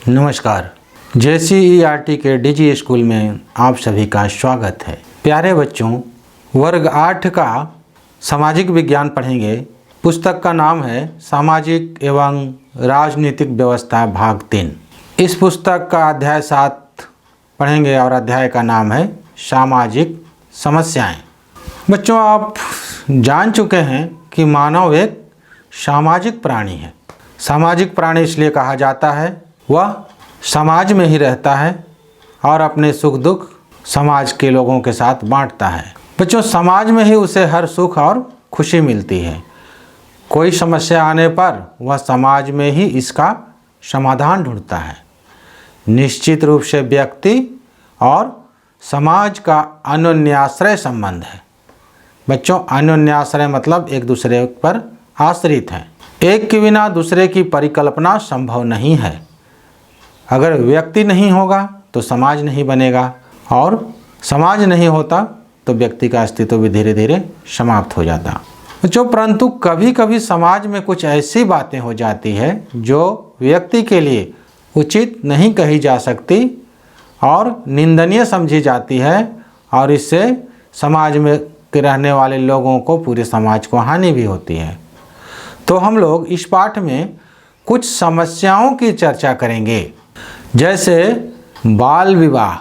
नमस्कार। JCERT के डिजी school में आप सभी का स्वागत है। प्यारे बच्चों, वर्ग 8 का सामाजिक विज्ञान पढ़ेंगे। पुस्तक का नाम है सामाजिक एवं राजनीतिक व्यवस्था भाग 3। इस पुस्तक का अध्याय 7 पढ़ेंगे और अध्याय का नाम है सामाजिक समस्याएं। बच्चों, आप जान चुके हैं कि मानव एक सामाजिक प्राणी है। सामाजिक प्राणी इसलिए कहा जाता है, वह समाज में ही रहता है और अपने सुख दुख समाज के लोगों के साथ बांटता है। बच्चों, समाज में ही उसे हर सुख और खुशी मिलती है। कोई समस्या आने पर वह समाज में ही इसका समाधान ढूंढता है। निश्चित रूप से व्यक्ति और समाज का अन्योन्याश्रय संबंध है। बच्चों, अन्योन्याश्रय मतलब एक दूसरे पर आश्रित हैं। एक के बिना दूसरे की परिकल्पना संभव नहीं है। अगर व्यक्ति नहीं होगा तो समाज नहीं बनेगा और समाज नहीं होता तो व्यक्ति का अस्तित्व भी धीरे धीरे समाप्त हो जाता। जो परंतु कभी कभी समाज में कुछ ऐसी बातें हो जाती है जो व्यक्ति के लिए उचित नहीं कही जा सकती और निंदनीय समझी जाती है और इससे समाज में के रहने वाले लोगों को, पूरे समाज को हानि भी होती है। तो हम लोग इस पाठ में कुछ समस्याओं की चर्चा करेंगे, जैसे बाल विवाह,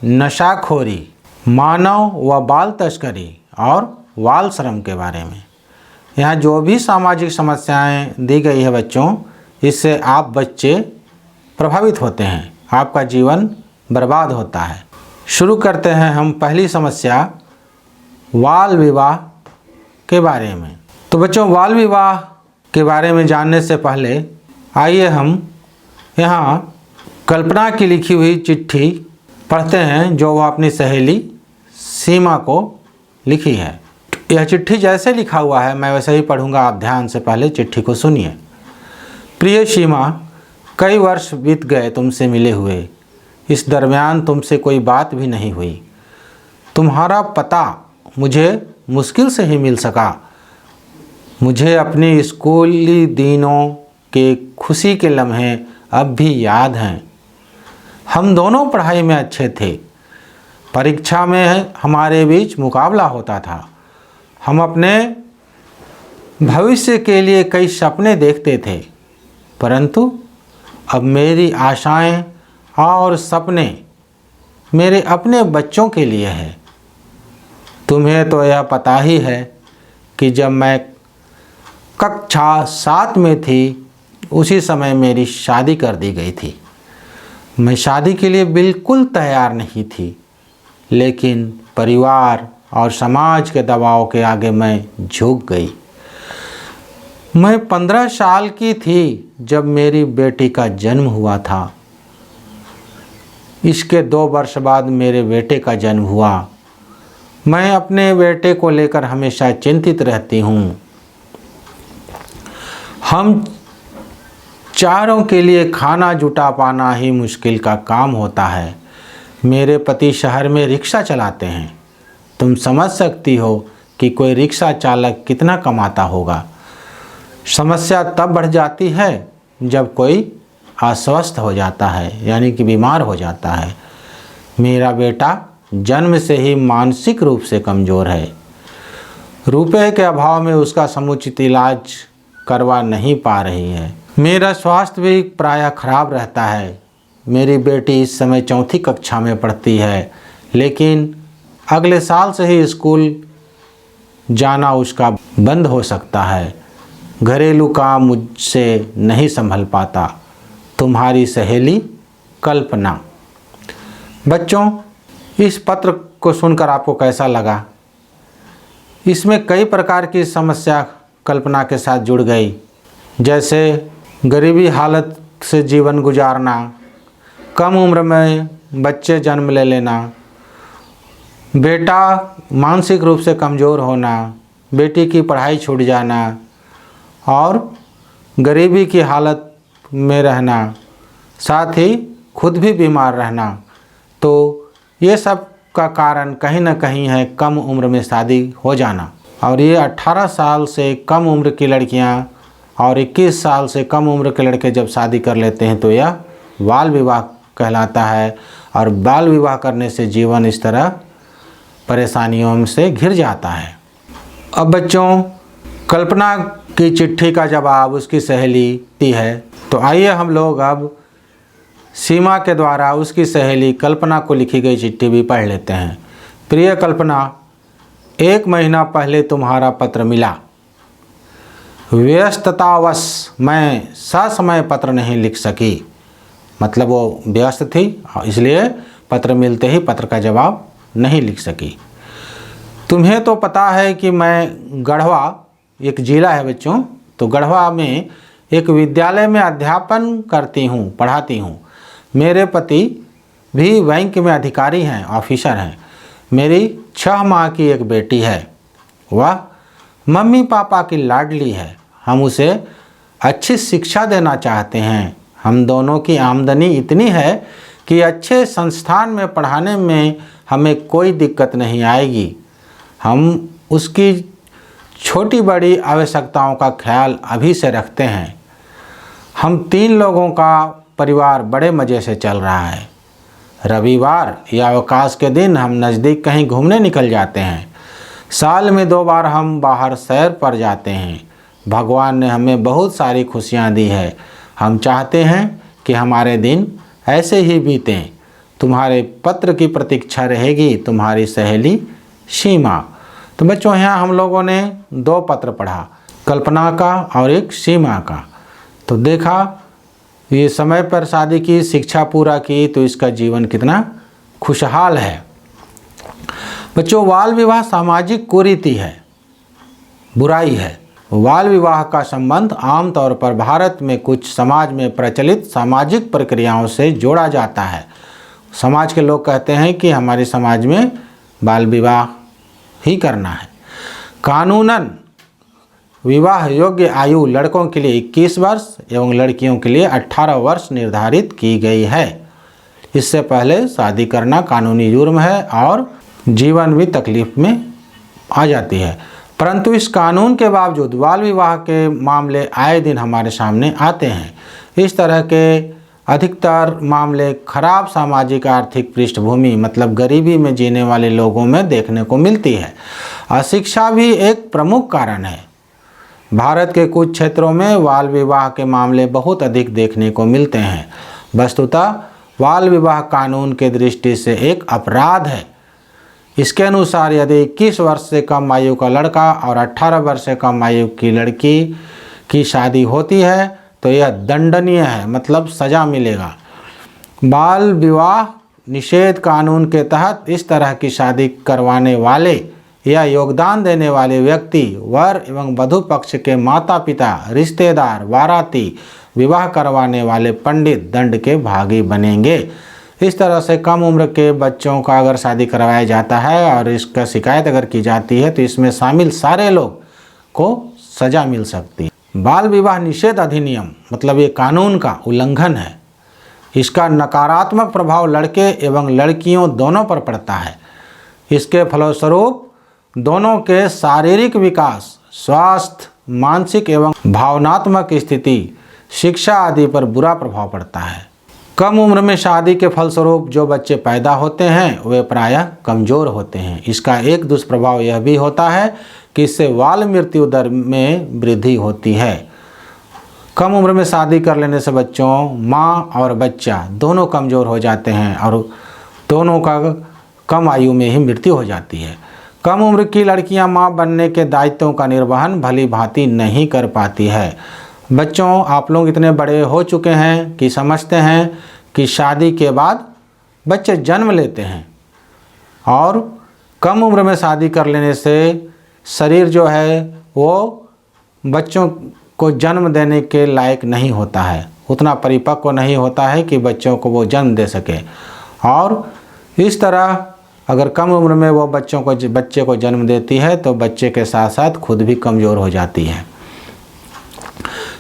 नशाखोरी, मानव व बाल तस्करी और बाल श्रम के बारे में। यहाँ जो भी सामाजिक समस्याएं दी गई है बच्चों, इससे आप बच्चे प्रभावित होते हैं, आपका जीवन बर्बाद होता है। शुरू करते हैं हम पहली समस्या, बाल विवाह के बारे में। तो बच्चों, बाल विवाह के बारे में जानने से पहले आइए हम यहाँ कल्पना की लिखी हुई चिट्ठी पढ़ते हैं जो वह अपनी सहेली सीमा को लिखी है। यह चिट्ठी जैसे लिखा हुआ है मैं वैसे ही पढ़ूंगा, आप ध्यान से पहले चिट्ठी को सुनिए। प्रिय सीमा, कई वर्ष बीत गए तुमसे मिले हुए। इस दरमियान तुमसे कोई बात भी नहीं हुई। तुम्हारा पता मुझे मुश्किल से ही मिल सका। मुझे अपने स्कूली दिनों के खुशी के लम्हे अब भी याद हैं। हम दोनों पढ़ाई में अच्छे थे। परीक्षा में हमारे बीच मुकाबला होता था। हम अपने भविष्य के लिए कई सपने देखते थे, परंतु अब मेरी आशाएं और सपने मेरे अपने बच्चों के लिए है। तुम्हें तो यह पता ही है कि जब मैं कक्षा 7 में थी उसी समय मेरी शादी कर दी गई थी। मैं शादी के लिए बिल्कुल तैयार नहीं थी, लेकिन परिवार और समाज के दबाव के आगे मैं झुक गई। मैं 15 साल की थी जब मेरी बेटी का जन्म हुआ था। इसके 2 वर्ष बाद मेरे बेटे का जन्म हुआ। मैं अपने बेटे को लेकर हमेशा चिंतित रहती हूँ। हम चारों के लिए खाना जुटा पाना ही मुश्किल का काम होता है। मेरे पति शहर में रिक्शा चलाते हैं। तुम समझ सकती हो कि कोई रिक्शा चालक कितना कमाता होगा। समस्या तब बढ़ जाती है जब कोई अस्वस्थ हो जाता है, यानी कि बीमार हो जाता है। मेरा बेटा जन्म से ही मानसिक रूप से कमज़ोर है। रुपए के अभाव में उसका समुचित इलाज करवा नहीं पा रही है। मेरा स्वास्थ्य भी प्रायः खराब रहता है। मेरी बेटी इस समय 4ठी कक्षा में पढ़ती है, लेकिन अगले साल से ही स्कूल जाना उसका बंद हो सकता है। घरेलू काम मुझसे नहीं संभल पाता। तुम्हारी सहेली कल्पना। बच्चों, इस पत्र को सुनकर आपको कैसा लगा? इसमें कई प्रकार की समस्या कल्पना के साथ जुड़ गई, जैसे गरीबी हालत से जीवन गुजारना, कम उम्र में बच्चे जन्म ले लेना, बेटा मानसिक रूप से कमज़ोर होना, बेटी की पढ़ाई छूट जाना और गरीबी की हालत में रहना, साथ ही खुद भी बीमार रहना। तो ये सब का कारण कहीं ना कहीं है कम उम्र में शादी हो जाना। और ये 18 साल से कम उम्र की लड़कियां और 21 साल से कम उम्र के लड़के जब शादी कर लेते हैं तो यह बाल विवाह कहलाता है। और बाल विवाह करने से जीवन इस तरह परेशानियों से घिर जाता है। अब बच्चों, कल्पना की चिट्ठी का जवाब उसकी सहेली दी है। तो आइए हम लोग अब सीमा के द्वारा उसकी सहेली कल्पना को लिखी गई चिट्ठी भी पढ़ लेते हैं। प्रिय कल्पना, 1 महीना पहले तुम्हारा पत्र मिला। व्यस्ततावश मैं ससमय पत्र नहीं लिख सकी। मतलब वो व्यस्त थी, इसलिए पत्र मिलते ही पत्र का जवाब नहीं लिख सकी। तुम्हें तो पता है कि मैं गढ़वा, एक जिला है बच्चों, तो गढ़वा में एक विद्यालय में अध्यापन करती हूँ, पढ़ाती हूँ। मेरे पति भी बैंक में अधिकारी हैं, ऑफिसर हैं। मेरी 6 माह की एक बेटी है। वह मम्मी पापा की लाडली है। हम उसे अच्छी शिक्षा देना चाहते हैं। हम दोनों की आमदनी इतनी है कि अच्छे संस्थान में पढ़ाने में हमें कोई दिक्कत नहीं आएगी। हम उसकी छोटी बड़ी आवश्यकताओं का ख्याल अभी से रखते हैं। हम 3 लोगों का परिवार बड़े मज़े से चल रहा है। रविवार या अवकाश के दिन हम नज़दीक कहीं घूमने निकल जाते हैं। साल में 2 बार हम बाहर सैर पर जाते हैं। भगवान ने हमें बहुत सारी खुशियाँ दी है। हम चाहते हैं कि हमारे दिन ऐसे ही बीतें। तुम्हारे पत्र की प्रतीक्षा रहेगी, तुम्हारी सहेली सीमा। तो बच्चों, यहाँ हम लोगों ने 2 पत्र पढ़ा, कल्पना का और एक सीमा का। तो देखा ये समय पर शादी की, शिक्षा पूरा की, तो इसका जीवन कितना खुशहाल है। बच्चों, बाल विवाह सामाजिक कुरीति है, बुराई है। बाल विवाह का संबंध आमतौर पर भारत में कुछ समाज में प्रचलित सामाजिक प्रक्रियाओं से जोड़ा जाता है। समाज के लोग कहते हैं कि हमारे समाज में बाल विवाह ही करना है। कानूनन विवाह योग्य आयु लड़कों के लिए 21 वर्ष एवं लड़कियों के लिए 18 वर्ष निर्धारित की गई है। इससे पहले शादी करना कानूनी जुर्म है और जीवन भी तकलीफ में आ जाती है। परंतु इस कानून के बावजूद बाल विवाह के मामले आए दिन हमारे सामने आते हैं। इस तरह के अधिकतर मामले खराब सामाजिक आर्थिक पृष्ठभूमि, मतलब गरीबी में जीने वाले लोगों में देखने को मिलती है। अशिक्षा भी एक प्रमुख कारण है। भारत के कुछ क्षेत्रों में बाल विवाह के मामले बहुत अधिक देखने को मिलते हैं। वस्तुतः बाल विवाह कानून के दृष्टि से एक अपराध है। इसके अनुसार यदि 21 वर्ष से कम आयु का लड़का और 18 वर्ष से कम आयु की लड़की की शादी होती है तो यह दंडनीय है, मतलब सज़ा मिलेगा। बाल विवाह निषेध कानून के तहत इस तरह की शादी करवाने वाले या योगदान देने वाले व्यक्ति, वर एवं वधू पक्ष के माता पिता, रिश्तेदार, बाराती, विवाह करवाने वाले पंडित दंड के भागी बनेंगे। इस तरह से कम उम्र के बच्चों का अगर शादी करवाया जाता है और इसका शिकायत अगर की जाती है तो इसमें शामिल सारे लोग को सज़ा मिल सकती है। बाल विवाह निषेध अधिनियम, मतलब ये कानून का उल्लंघन है। इसका नकारात्मक प्रभाव लड़के एवं लड़कियों दोनों पर पड़ता है। इसके फलस्वरूप दोनों के शारीरिक विकास, स्वास्थ्य, मानसिक एवं भावनात्मक स्थिति, शिक्षा आदि पर बुरा प्रभाव पड़ता है। कम उम्र में शादी के फलस्वरूप जो बच्चे पैदा होते हैं वे प्रायः कमज़ोर होते हैं। इसका एक दुष्प्रभाव यह भी होता है कि इससे बाल मृत्यु दर में वृद्धि होती है। कम उम्र में शादी कर लेने से बच्चों, माँ और बच्चा दोनों कमज़ोर हो जाते हैं और दोनों का कम आयु में ही मृत्यु हो जाती है। कम उम्र की लड़कियां माँ बनने के दायित्वों का निर्वहन भली भांति नहीं कर पाती है। बच्चों, आप लोग इतने बड़े हो चुके हैं कि समझते हैं कि शादी के बाद बच्चे जन्म लेते हैं और कम उम्र में शादी कर लेने से शरीर जो है वो बच्चों को जन्म देने के लायक नहीं होता है, उतना परिपक्व नहीं होता है कि बच्चों को वो जन्म दे सके। और इस तरह अगर कम उम्र में वो बच्चे को जन्म देती है तो बच्चे के साथ साथ खुद भी कमज़ोर हो जाती है।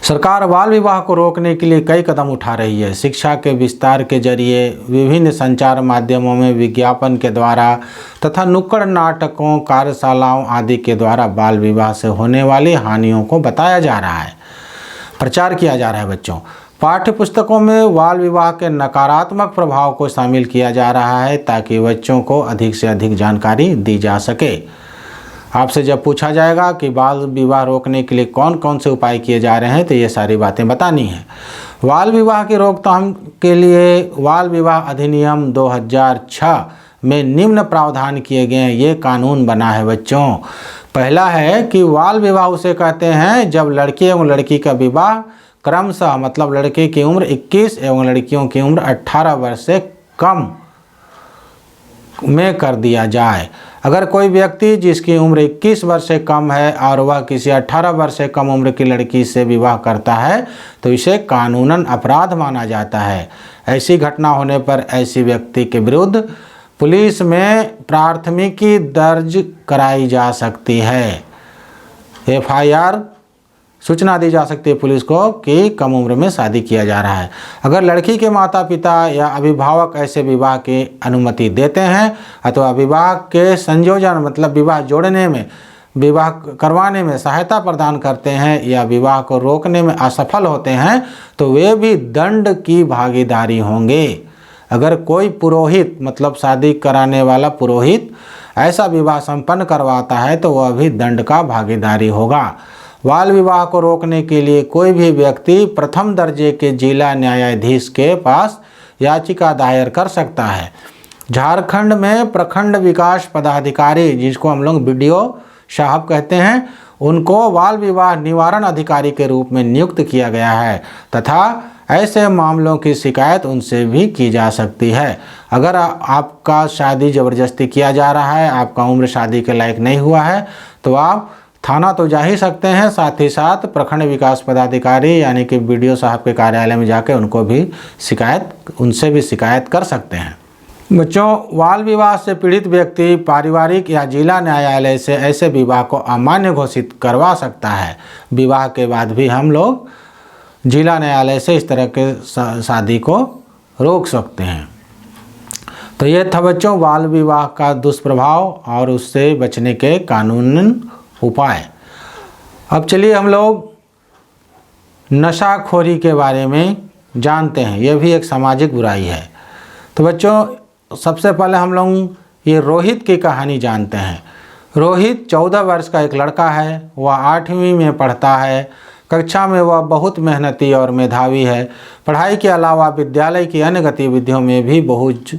सरकार बाल विवाह को रोकने के लिए कई कदम उठा रही है। शिक्षा के विस्तार के जरिए, विभिन्न संचार माध्यमों में विज्ञापन के द्वारा तथा नुक्कड़ नाटकों, कार्यशालाओं आदि के द्वारा बाल विवाह से होने वाली हानियों को बताया जा रहा है, प्रचार किया जा रहा है। बच्चों, पाठ्य पुस्तकों में बाल विवाह के नकारात्मक प्रभाव को शामिल किया जा रहा है ताकि बच्चों को अधिक से अधिक जानकारी दी जा सके। आपसे जब पूछा जाएगा कि बाल विवाह रोकने के लिए कौन कौन से उपाय किए जा रहे हैं तो ये सारी बातें बतानी है। बाल विवाह की रोकथाम के लिए बाल विवाह अधिनियम 2006 में निम्न प्रावधान किए गए हैं। ये कानून बना है बच्चों। पहला है कि बाल विवाह उसे कहते हैं जब लड़के एवं लड़की का विवाह क्रमशः मतलब लड़के की उम्र 21 एवं लड़कियों की उम्र 18 वर्ष से कम में कर दिया जाए। अगर कोई व्यक्ति जिसकी उम्र 21 वर्ष से कम है और वह किसी 18 वर्ष से कम उम्र की लड़की से विवाह करता है तो इसे कानूनन अपराध माना जाता है। ऐसी घटना होने पर ऐसी व्यक्ति के विरुद्ध पुलिस में प्राथमिकी दर्ज कराई जा सकती है। FIR सूचना दी जा सकती है पुलिस को कि कम उम्र में शादी किया जा रहा है। अगर लड़की के माता पिता या अभिभावक ऐसे विवाह की अनुमति देते हैं अथवा विवाह के संयोजन मतलब विवाह जोड़ने में विवाह करवाने में सहायता प्रदान करते हैं या विवाह को रोकने में असफल होते हैं तो वे भी दंड की भागीदारी होंगे। अगर कोई पुरोहित मतलब शादी कराने वाला पुरोहित ऐसा विवाह संपन्न करवाता है तो वह भी दंड का भागीदारी होगा। बाल विवाह को रोकने के लिए कोई भी व्यक्ति प्रथम दर्जे के जिला न्यायाधीश के पास याचिका दायर कर सकता है। झारखंड में प्रखंड विकास पदाधिकारी जिसको हम लोग BDO साहब कहते हैं उनको बाल विवाह निवारण अधिकारी के रूप में नियुक्त किया गया है तथा ऐसे मामलों की शिकायत उनसे भी की जा सकती है। अगर आपका शादी ज़बरदस्ती किया जा रहा है, आपका उम्र शादी के लायक नहीं हुआ है तो आप थाना तो जा ही सकते हैं, साथ ही साथ प्रखंड विकास पदाधिकारी यानी कि BDO साहब के कार्यालय में जाकर उनसे भी शिकायत कर सकते हैं। बच्चों, बाल विवाह से पीड़ित व्यक्ति पारिवारिक या जिला न्यायालय से ऐसे विवाह को अमान्य घोषित करवा सकता है। विवाह के बाद भी हम लोग जिला न्यायालय से इस तरह के शादी को रोक सकते हैं। तो ये था बच्चों बाल विवाह का दुष्प्रभाव और उससे बचने के कानूनन उपाय। अब चलिए हम लोग नशाखोरी के बारे में जानते हैं। यह भी एक सामाजिक बुराई है। तो बच्चों सबसे पहले हम लोग ये रोहित की कहानी जानते हैं। रोहित 14 वर्ष का एक लड़का है। वह 8वीं में पढ़ता है। कक्षा में वह बहुत मेहनती और मेधावी है। पढ़ाई के अलावा विद्यालय की अन्य गतिविधियों में भी बहुत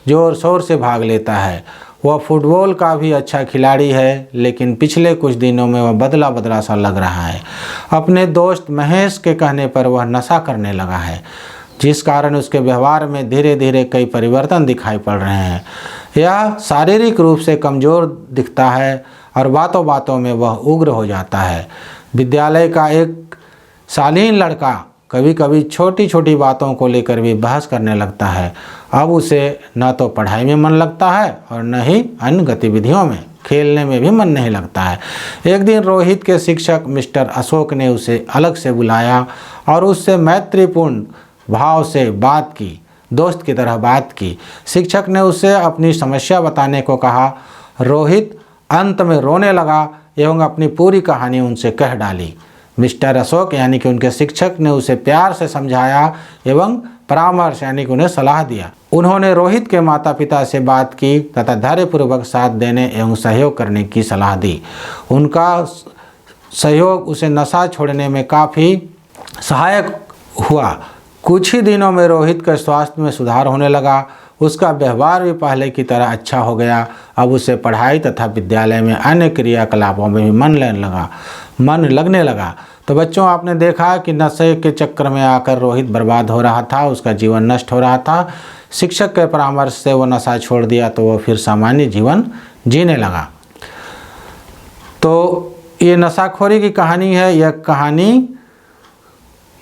ज़ोर शोर से भाग लेता है। वह फुटबॉल का भी अच्छा खिलाड़ी है, लेकिन पिछले कुछ दिनों में वह बदला बदला सा लग रहा है। अपने दोस्त महेश के कहने पर वह नशा करने लगा है, जिस कारण उसके व्यवहार में धीरे धीरे कई परिवर्तन दिखाई पड़ रहे हैं। यह शारीरिक रूप से कमज़ोर दिखता है और बातों बातों में वह उग्र हो जाता है। विद्यालय का एक शालीन लड़का कभी कभी छोटी छोटी बातों को लेकर भी बहस करने लगता है। अब उसे न तो पढ़ाई में मन लगता है और न ही अन्य गतिविधियों में, खेलने में भी मन नहीं लगता है। एक दिन रोहित के शिक्षक मिस्टर अशोक ने उसे अलग से बुलाया और उससे मैत्रीपूर्ण भाव से बात की, दोस्त की तरह बात की। शिक्षक ने उसे अपनी समस्या बताने को कहा। रोहित अंत में रोने लगा एवं अपनी पूरी कहानी उनसे कह डाली। मिस्टर अशोक यानी कि उनके शिक्षक ने उसे प्यार से समझाया एवं परामर्श यानी कि उन्हें सलाह दिया। उन्होंने रोहित के माता पिता से बात की तथा धैर्यपूर्वक साथ देने एवं सहयोग करने की सलाह दी। उनका सहयोग उसे नशा छोड़ने में काफ़ी सहायक हुआ। कुछ ही दिनों में रोहित के स्वास्थ्य में सुधार होने लगा। उसका व्यवहार भी पहले की तरह अच्छा हो गया। अब उसे पढ़ाई तथा विद्यालय में अन्य क्रियाकलापों में भी मन लगने लगा। तो बच्चों, आपने देखा कि नशे के चक्कर में आकर रोहित बर्बाद हो रहा था, उसका जीवन नष्ट हो रहा था। शिक्षक के परामर्श से वो नशा छोड़ दिया तो वो फिर सामान्य जीवन जीने लगा। तो ये नशाखोरी की कहानी है। यह कहानी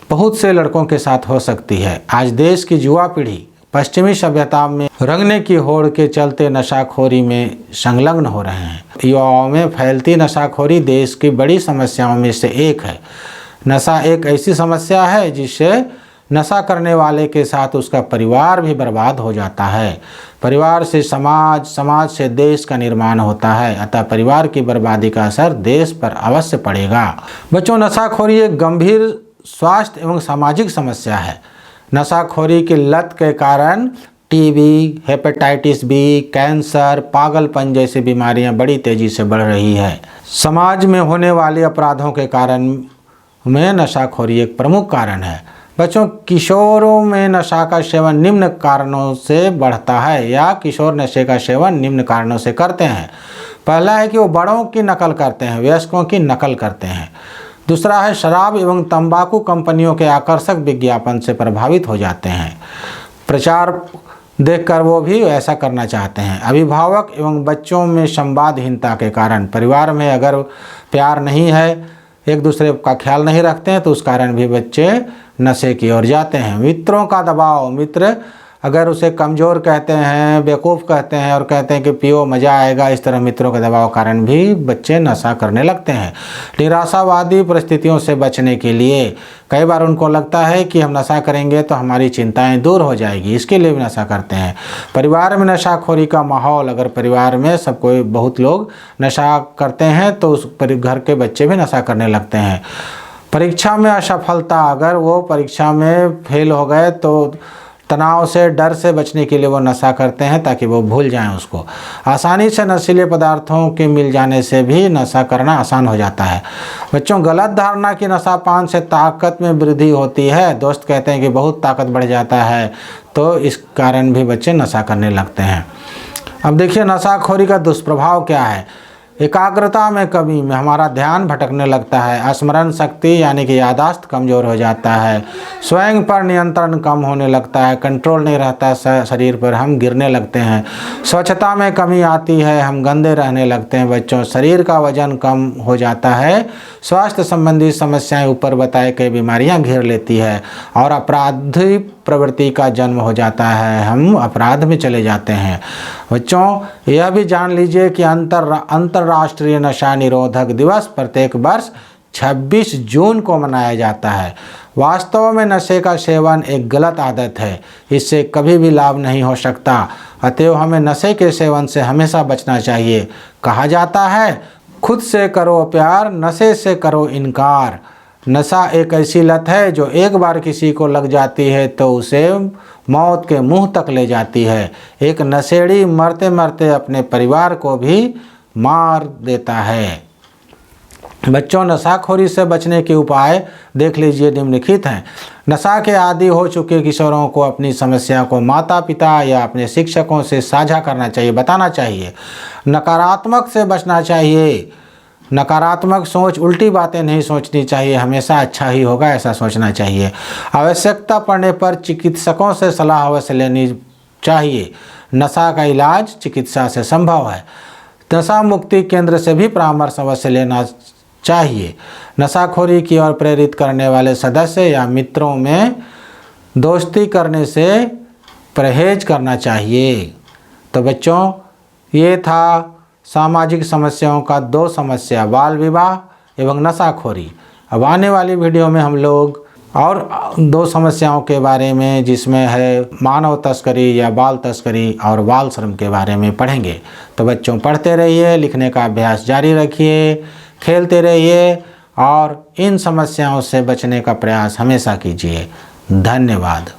बहुत से लड़कों के साथ हो सकती है। आज देश की युवा पीढ़ी पश्चिमी सभ्यता में रंगने की होड़ के चलते नशाखोरी में संलग्न हो रहे हैं। युवाओं में फैलती नशाखोरी देश की बड़ी समस्याओं में से एक है। नशा एक ऐसी समस्या है जिससे नशा करने वाले के साथ उसका परिवार भी बर्बाद हो जाता है। परिवार से समाज, समाज से देश का निर्माण होता है। अतः परिवार की बर्बादी का असर देश पर अवश्य पड़ेगा। बच्चों, नशाखोरी एक गंभीर स्वास्थ्य एवं सामाजिक समस्या है। नशाखोरी की लत के कारण टीबी, हेपेटाइटिस बी, कैंसर, पागलपन जैसी बीमारियां बड़ी तेजी से बढ़ रही है। समाज में होने वाले अपराधों के कारण में नशाखोरी एक प्रमुख कारण है। बच्चों, किशोरों में नशा का सेवन निम्न कारणों से बढ़ता है या किशोर नशे का सेवन निम्न कारणों से करते हैं। पहला है कि वो बड़ों की नकल करते हैं, वयस्कों की नकल करते हैं। दूसरा है शराब एवं तंबाकू कंपनियों के आकर्षक विज्ञापन से प्रभावित हो जाते हैं। प्रचार देखकर वो भी ऐसा करना चाहते हैं। अभिभावक एवं बच्चों में संवादहीनता के कारण, परिवार में अगर प्यार नहीं है, एक दूसरे का ख्याल नहीं रखते हैं, तो उस कारण भी बच्चे नशे की ओर जाते हैं। मित्रों का दबाव, मित्र अगर उसे कमज़ोर कहते हैं, बेवकूफ़ कहते हैं और कहते हैं कि पियो मज़ा आएगा, इस तरह मित्रों के दबाव कारण भी बच्चे नशा करने लगते हैं। निराशावादी परिस्थितियों से बचने के लिए कई बार उनको लगता है कि हम नशा करेंगे तो हमारी चिंताएं दूर हो जाएगी, इसके लिए भी नशा करते हैं। परिवार में नशाखोरी का माहौल, अगर परिवार में सब कोई बहुत लोग नशा करते हैं तो उस घर के बच्चे भी नशा करने लगते हैं। परीक्षा में असफलता, अगर वो परीक्षा में फेल हो गए तो तनाव से, डर से बचने के लिए वो नशा करते हैं ताकि वो भूल जाएं उसको। आसानी से नशीले पदार्थों के मिल जाने से भी नशा करना आसान हो जाता है। बच्चों, गलत धारणा कि नशापान से ताकत में वृद्धि होती है। दोस्त कहते हैं कि बहुत ताकत बढ़ जाता है, तो इस कारण भी बच्चे नशा करने लगते हैं। अब देखिए नशाखोरी का दुष्प्रभाव क्या है। एकाग्रता में कमी में हमारा ध्यान भटकने लगता है। स्मरण शक्ति यानी कि याददाश्त कमज़ोर हो जाता है। स्वयं पर नियंत्रण कम होने लगता है, कंट्रोल नहीं रहता शरीर पर, हम गिरने लगते हैं। स्वच्छता में कमी आती है, हम गंदे रहने लगते हैं। बच्चों, शरीर का वजन कम हो जाता है। स्वास्थ्य संबंधी समस्याएं, ऊपर बताए कई बीमारियां घेर लेती है और आपराधिक प्रवृत्ति का जन्म हो जाता है, हम अपराध में चले जाते हैं। बच्चों, यह भी जान लीजिए कि अंतर्राष्ट्रीय नशा निरोधक दिवस प्रत्येक वर्ष 26 जून को मनाया जाता है। वास्तव में नशे का सेवन एक गलत आदत है, इससे कभी भी लाभ नहीं हो सकता। अतएव हमें नशे के सेवन से हमेशा बचना चाहिए। कहा जाता है, खुद से करो प्यार, नशे से करो इनकार। नशा एक ऐसी लत है जो एक बार किसी को लग जाती है तो उसे मौत के मुंह तक ले जाती है। एक नशेड़ी मरते मरते अपने परिवार को भी मार देता है। बच्चों, नशाखोरी से बचने के उपाय देख लीजिए, निम्नलिखित हैं। नशा के आदी हो चुके किशोरों को अपनी समस्या को माता पिता या अपने शिक्षकों से साझा करना चाहिए, बताना चाहिए। नकारात्मक से बचना चाहिए। नकारात्मक सोच, उल्टी बातें नहीं सोचनी चाहिए, हमेशा अच्छा ही होगा ऐसा सोचना चाहिए। आवश्यकता पड़ने पर चिकित्सकों से सलाह अवश्य लेनी चाहिए। नशा का इलाज चिकित्सा से संभव है। नशा मुक्ति केंद्र से भी परामर्श अवश्य लेना चाहिए। नशाखोरी की ओर प्रेरित करने वाले सदस्य या मित्रों में दोस्ती करने से परहेज करना चाहिए। तो बच्चों, ये था सामाजिक समस्याओं का 2 समस्या, बाल विवाह एवं नशाखोरी। अब आने वाली वीडियो में हम लोग और 2 समस्याओं के बारे में, जिसमें है मानव तस्करी या बाल तस्करी और बाल श्रम के बारे में पढ़ेंगे। तो बच्चों, पढ़ते रहिए, लिखने का अभ्यास जारी रखिए, खेलते रहिए और इन समस्याओं से बचने का प्रयास हमेशा कीजिए। धन्यवाद।